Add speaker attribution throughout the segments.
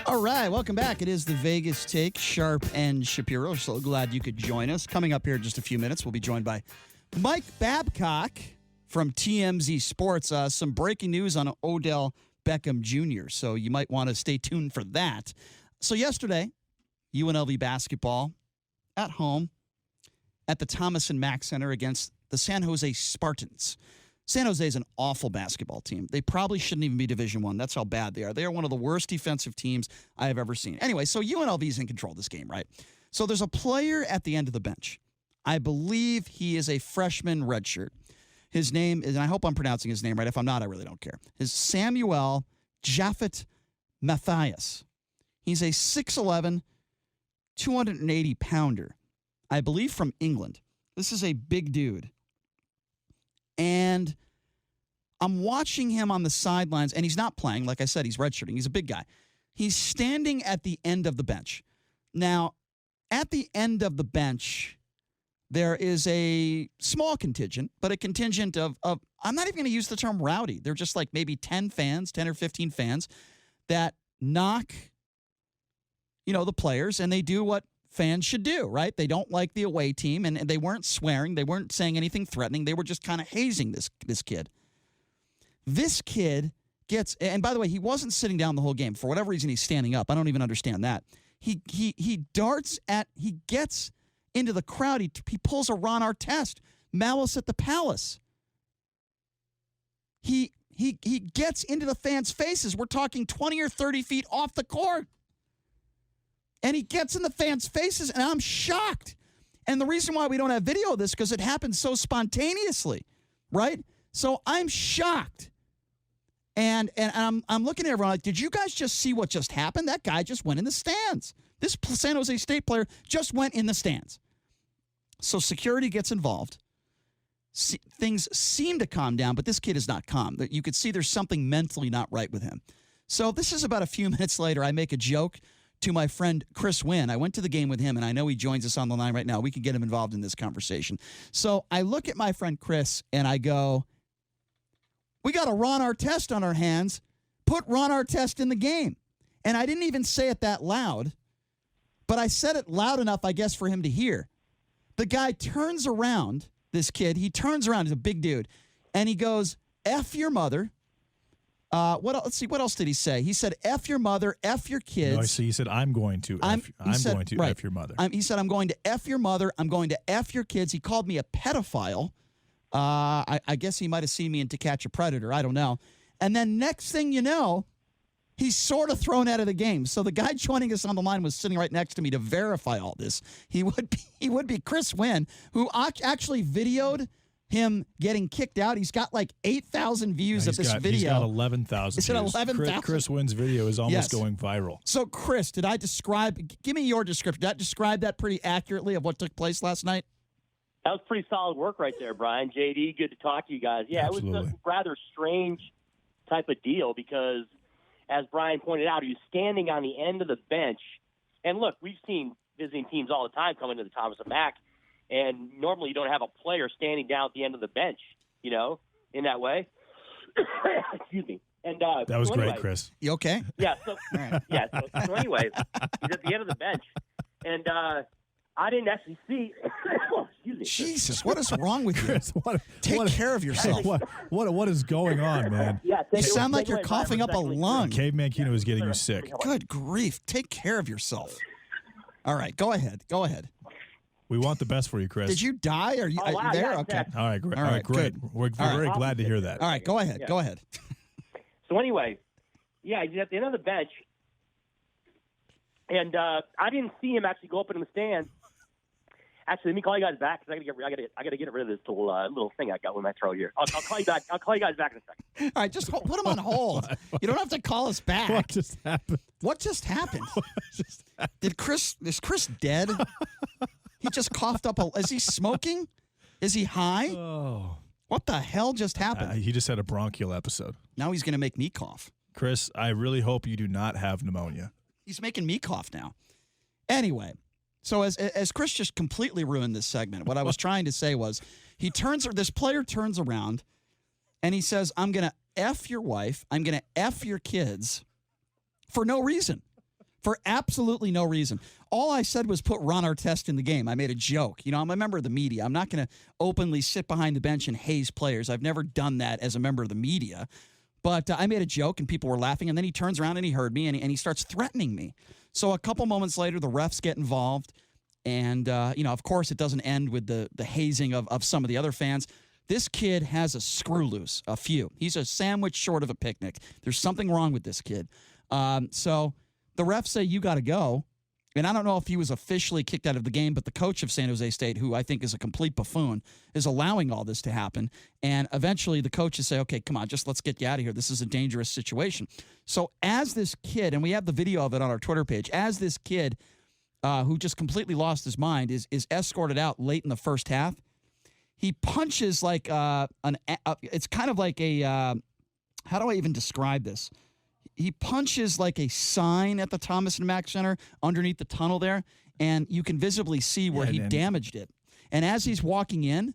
Speaker 1: All right, welcome back. It is the Vegas Take, Sharp and Shapiro. So glad you could join us. Coming up here in just a few minutes, we'll be joined by Mike Babcock from TMZ Sports. Some breaking news on Odell Beckham Jr., so you might want to stay tuned for that. So yesterday, UNLV basketball at home at the Thomas and Mack Center against the San Jose Spartans. San Jose is an awful basketball team. They probably shouldn't even be Division I. That's how bad they are. They are one of the worst defensive teams I have ever seen. Anyway, so UNLV is in control of this game, right? So there's a player at the end of the bench. I believe he is a freshman redshirt. His name is, and I hope I'm pronouncing his name right. If I'm not, I really don't care. Is Samuel Japhet Matthias. He's a 6'11", 280-pounder, I believe from England. This is a big dude. And I'm watching him on the sidelines, and he's not playing. Like I said, he's redshirting. He's a big guy. He's standing at the end of the bench. Now, at the end of the bench, there is a small contingent, but a contingent of I'm not even going to use the term rowdy. They're just like maybe 10 or 15 fans that knock, the players, and they do what fans should do, right? They don't like the away team, and they weren't swearing. They weren't saying anything threatening. They were just kind of hazing this kid. This kid gets, and by the way, he wasn't sitting down the whole game. For whatever reason, he's standing up. I don't even understand that. He gets into the crowd. He pulls a Ron Artest, Malice at the Palace. He gets into the fans' faces. We're talking 20 or 30 feet off the court. And he gets in the fans' faces, and I'm shocked. And the reason why we don't have video of this, because it happened so spontaneously, right? So I'm shocked. And I'm looking at everyone like, did you guys just see what just happened? That guy just went in the stands. This San Jose State player just went in the stands. So security gets involved. Things seem to calm down, but this kid is not calm. You could see there's something mentally not right with him. So this is about a few minutes later. I make a joke to my friend Chris Winn. I went to the game with him, and I know he joins us on the line right now. We can get him involved in this conversation. So I look at my friend Chris, and I go, we got a Ron Artest on our hands. Put Ron Artest in the game. And I didn't even say it that loud, but I said it loud enough, I guess, for him to hear. The guy turns around, this kid. He turns around. He's a big dude. And he goes, F your mother. Let's see. What else did he say? He said, "F your mother, F your kids."
Speaker 2: No, so he said, "I'm going to F your mother."
Speaker 1: He said, "I'm going to F your mother. I'm going to F your kids." He called me a pedophile. I guess he might have seen me in To Catch a Predator. I don't know. And then next thing you know, he's sort of thrown out of the game. So the guy joining us on the line was sitting right next to me to verify all this. He would be Chris Winn, who actually videoed him getting kicked out. He's got like 8,000 views of this video.
Speaker 2: He's got 11,000
Speaker 1: views. 11,000?
Speaker 2: Chris Winn's video is almost going viral.
Speaker 1: So, Chris, give me your description. Did I describe that pretty accurately of what took place last night?
Speaker 3: That was pretty solid work right there, Brian. JD, good to talk to you guys. Yeah,
Speaker 2: Absolutely.
Speaker 3: It was a rather strange type of deal because, as Brian pointed out, he was standing on the end of the bench. And look, we've seen visiting teams all the time come into the Thomas and Mack, and normally you don't have a player standing down at the end of the bench, in that way. Excuse me. And
Speaker 2: that was great, Chris.
Speaker 1: You okay?
Speaker 3: Yeah. So anyway, he's at the end of the bench, and I didn't actually see. Excuse me.
Speaker 1: Jesus, what is wrong with you?
Speaker 2: Chris,
Speaker 1: Take care of yourself.
Speaker 2: What is going on, man?
Speaker 3: Yeah,
Speaker 1: you sound like you're coughing up a lung.
Speaker 2: Caveman Kino is getting you sick.
Speaker 1: Good grief. Take care of yourself. All right, go ahead.
Speaker 2: We want the best for you, Chris.
Speaker 1: Did you die? Are you there?
Speaker 3: Yeah,
Speaker 1: okay.
Speaker 2: All right, great.
Speaker 1: All right,
Speaker 2: great.
Speaker 1: good.
Speaker 2: We're very glad to hear that.
Speaker 1: All right, go ahead.
Speaker 3: Yeah.
Speaker 1: Go ahead.
Speaker 3: So anyway, yeah, he's at the end of the bench, and I didn't see him actually go up into the stands. Actually, let me call you guys back because I got to get rid of this little thing I got with my throat here. I'll call you back. I'll call you guys back in a second.
Speaker 1: All right, just put him on hold. You don't have to call us back.
Speaker 2: What just happened?
Speaker 1: What just happened? Is Chris dead? He just coughed up is he smoking? Is he high?
Speaker 2: Oh.
Speaker 1: What the hell just happened?
Speaker 2: He just had a bronchial episode.
Speaker 1: Now he's going to make me cough.
Speaker 2: Chris, I really hope you do not have pneumonia.
Speaker 1: He's making me cough now. Anyway, so as Chris just completely ruined this segment, what I was trying to say was this player turns around and he says, I'm going to F your wife. I'm going to F your kids for no reason. for absolutely no reason. All I said was put Ron Artest in the game. I made a joke. You know, I'm a member of the media. I'm not going to openly sit behind the bench and haze players. I've never done that as a member of the media. But I made a joke, and people were laughing, and then he turns around and he heard me, and he starts threatening me. So a couple moments later, the refs get involved, and, you know, of course, it doesn't end with the hazing of some of the other fans. This kid has a screw loose, a few. He's a sandwich short of a picnic. There's something wrong with this kid. So the refs say, you got to go. And I don't know if he was officially kicked out of the game, but the coach of San Jose State, who I think is a complete buffoon, is allowing all this to happen. And eventually the coaches say, okay, come on, just let's get you out of here. This is a dangerous situation. So as this kid, and we have the video of it on our Twitter page, as this kid who just completely lost his mind is escorted out late in the first half, he punches like it's kind of like a, how do I even describe this? He punches like a sign at the Thomas and Mack Center underneath the tunnel there, and you can visibly see where he damaged it. And as he's walking in,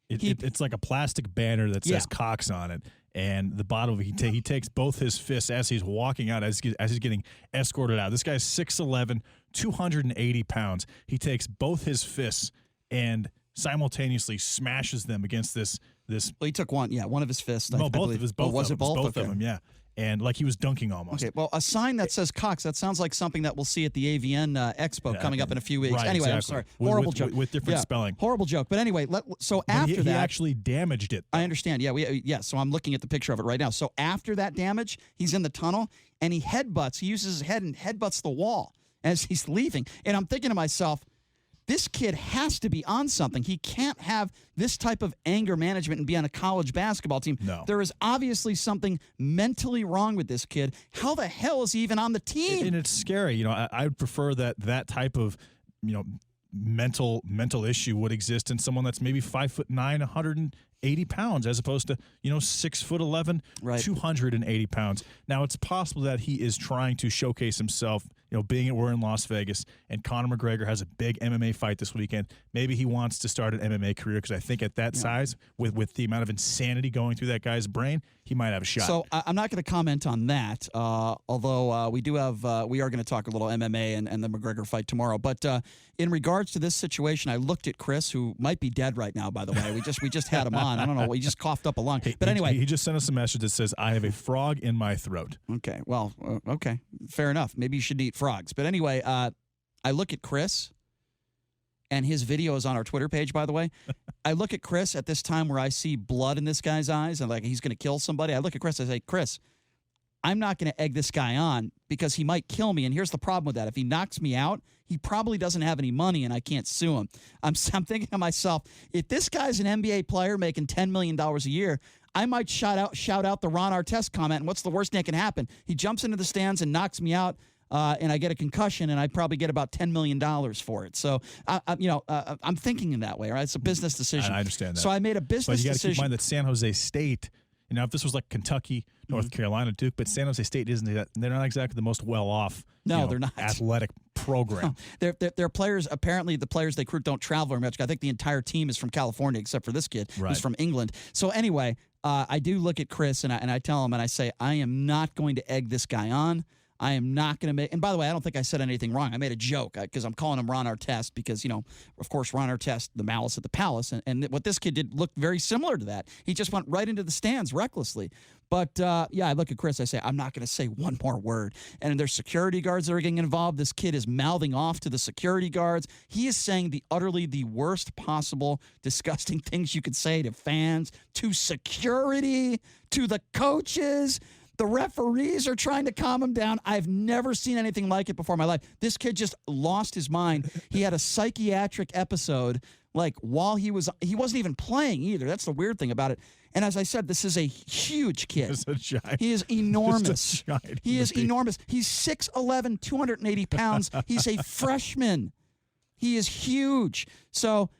Speaker 2: it's like a plastic banner that says Cox on it. And the bottom of it, he takes both his fists as he's walking out, as he's getting escorted out. This guy's 6'11", 280 pounds. He takes both his fists and simultaneously smashes them against this.
Speaker 1: Well, he took one of his fists.
Speaker 2: No, both of his. Both
Speaker 1: was it both?
Speaker 2: Both of them, yeah. And like he was dunking almost.
Speaker 1: Okay, well, a sign that says Cox, that sounds like something that we'll see at the AVN Expo coming up in a few weeks.
Speaker 2: Right,
Speaker 1: anyway,
Speaker 2: exactly.
Speaker 1: I'm sorry. Horrible joke.
Speaker 2: With different spelling.
Speaker 1: Horrible joke. But anyway, after that.
Speaker 2: He actually damaged it, though.
Speaker 1: I understand. Yeah, so I'm looking at the picture of it right now. So after that damage, he's in the tunnel, and he uses his head and headbutts the wall as he's leaving. And I'm thinking to myself, this kid has to be on something. He can't have this type of anger management and be on a college basketball team.
Speaker 2: No.
Speaker 1: There is obviously something mentally wrong with this kid. How the hell is he even on the team?
Speaker 2: And it's scary. You know, I would prefer that type of, you know, mental issue would exist in someone that's maybe 5'9", 180 pounds, as opposed to, you know, 6'11",
Speaker 1: right,
Speaker 2: 280 pounds. Now, it's possible that he is trying to showcase himself. You know, we're in Las Vegas, and Conor McGregor has a big MMA fight this weekend. Maybe he wants to start an MMA career, because I think at that size, with the amount of insanity going through that guy's brain, he might have a shot.
Speaker 1: So I'm not going to comment on that, although we are going to talk a little MMA and the McGregor fight tomorrow. But in regards to this situation, I looked at Chris, who might be dead right now, by the way. We just had him on. I don't know. He just coughed up a lung. But anyway.
Speaker 2: He just sent us a message that says, I have a frog in my throat.
Speaker 1: Okay. Well, okay. Fair enough. Maybe you should eat frogs. But anyway, I look at Chris, and his video is on our Twitter page, by the way. I look at Chris at this time where I see blood in this guy's eyes and like he's going to kill somebody. I look at Chris, I say, Chris, I'm not going to egg this guy on because he might kill me. And here's the problem with that. If he knocks me out, he probably doesn't have any money and I can't sue him. I'm thinking to myself, if this guy's an NBA player making $10 million a year, I might shout out the Ron Artest comment. And what's the worst that can happen? He jumps into the stands and knocks me out. And I get a concussion, and I probably get about $10 million for it. So, I'm thinking in that way, right? It's a business decision.
Speaker 2: I understand that.
Speaker 1: So I made a business decision.
Speaker 2: But you got to keep in mind that San Jose State, you know, if this was like Kentucky, North Carolina, Duke, but San Jose State they're not exactly the most well-off,
Speaker 1: they're not,
Speaker 2: athletic program.
Speaker 1: No. Their players, apparently the players they recruit don't travel very much. I think the entire team is from California except for this kid who's from England. So anyway, I do look at Chris, and I tell him, and I say, I am not going to egg this guy on. I am not going to make – and by the way, I don't think I said anything wrong. I made a joke because I'm calling him Ron Artest because, you know, of course, Ron Artest, the malice at the palace. And what this kid did looked very similar to that. He just went right into the stands recklessly. But, I look at Chris. I say, I'm not going to say one more word. And there's security guards that are getting involved. This kid is mouthing off to the security guards. He is saying the worst possible disgusting things you could say to fans, to security, to the coaches. The referees are trying to calm him down. I've never seen anything like it before in my life. This kid just lost his mind. He had a psychiatric episode, like while he wasn't even playing either. That's the weird thing about it. And as I said, this is a huge kid. He is enormous. He is enormous. He's 6'11", 280 pounds. He's a freshman. He is huge. So,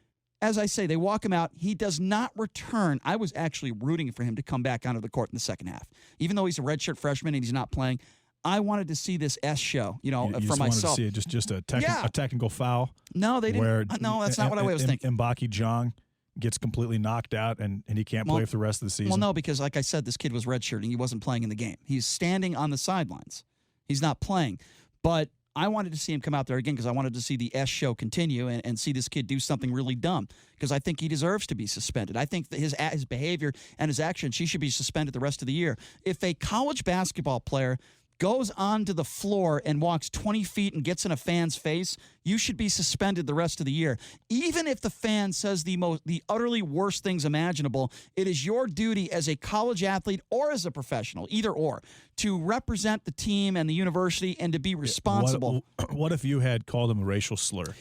Speaker 1: as I say, they walk him out. He does not return. I was actually rooting for him to come back onto the court in the second half. Even though he's a redshirt freshman and he's not playing, I wanted to see this S show, for myself.
Speaker 2: Wanted to see it, just a technical foul.
Speaker 1: No, they didn't. No, that's not what I was thinking.
Speaker 2: Mbaki Jong gets completely knocked out, and he can't play for the rest of the season.
Speaker 1: Well, no, because like I said, this kid was redshirting. He wasn't playing in the game. He's standing on the sidelines. He's not playing. But I wanted to see him come out there again because I wanted to see the S show continue and see this kid do something really dumb because I think he deserves to be suspended. I think that his behavior and his actions, he should be suspended the rest of the year. If a college basketball player goes onto the floor and walks 20 feet and gets in a fan's face, you should be suspended the rest of the year. Even if the fan says the utterly worst things imaginable, it is your duty as a college athlete or as a professional, either or, to represent the team and the university and to be responsible.
Speaker 2: What if you had called him a racial slur?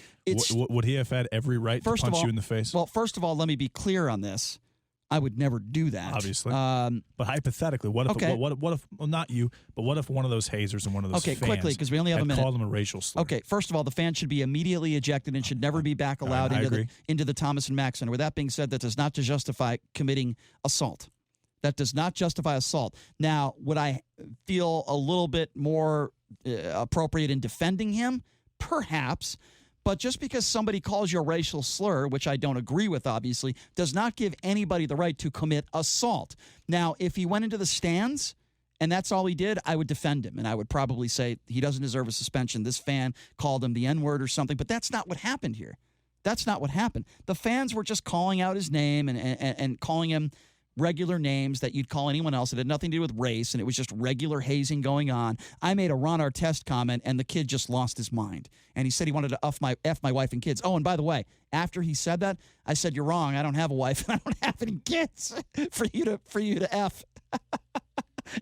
Speaker 2: Would he have had every right to punch you in the face?
Speaker 1: Well, first of all, let me be clear on this. I would never do that.
Speaker 2: Obviously. But hypothetically, what if, well, not you, but what if one of those hazers and one of those fans
Speaker 1: quickly, because we only have a minute,
Speaker 2: called him a racial slur?
Speaker 1: Okay, first of all, the fan should be immediately ejected and should never be back allowed into the Thomas and Mack Center. With that being said, that does not justify committing assault. That does not justify assault. Now, would I feel a little bit more appropriate in defending him? Perhaps. But just because somebody calls you a racial slur, which I don't agree with, obviously, does not give anybody the right to commit assault. Now, if he went into the stands and that's all he did, I would defend him. And I would probably say he doesn't deserve a suspension. This fan called him the N-word or something. But that's not what happened here. That's not what happened. The fans were just calling out his name and calling him regular names that you'd call anyone else. It had nothing to do with race, and it was just regular hazing going on. I made a Ron Artest comment, and the kid just lost his mind. And he said he wanted to F my wife and kids. Oh, and by the way, after he said that, I said, you're wrong. I don't have a wife, and I don't have any kids for you to F.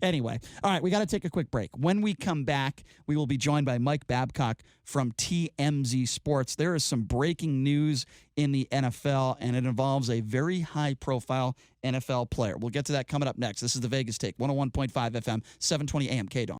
Speaker 1: Anyway, all right, we got to take a quick break. When we come back, we will be joined by Mike Babcock from TMZ Sports. There is some breaking news in the NFL, and it involves a very high-profile NFL player. We'll get to that coming up next. This is the Vegas Take, 101.5 FM, 720 AM, KDON.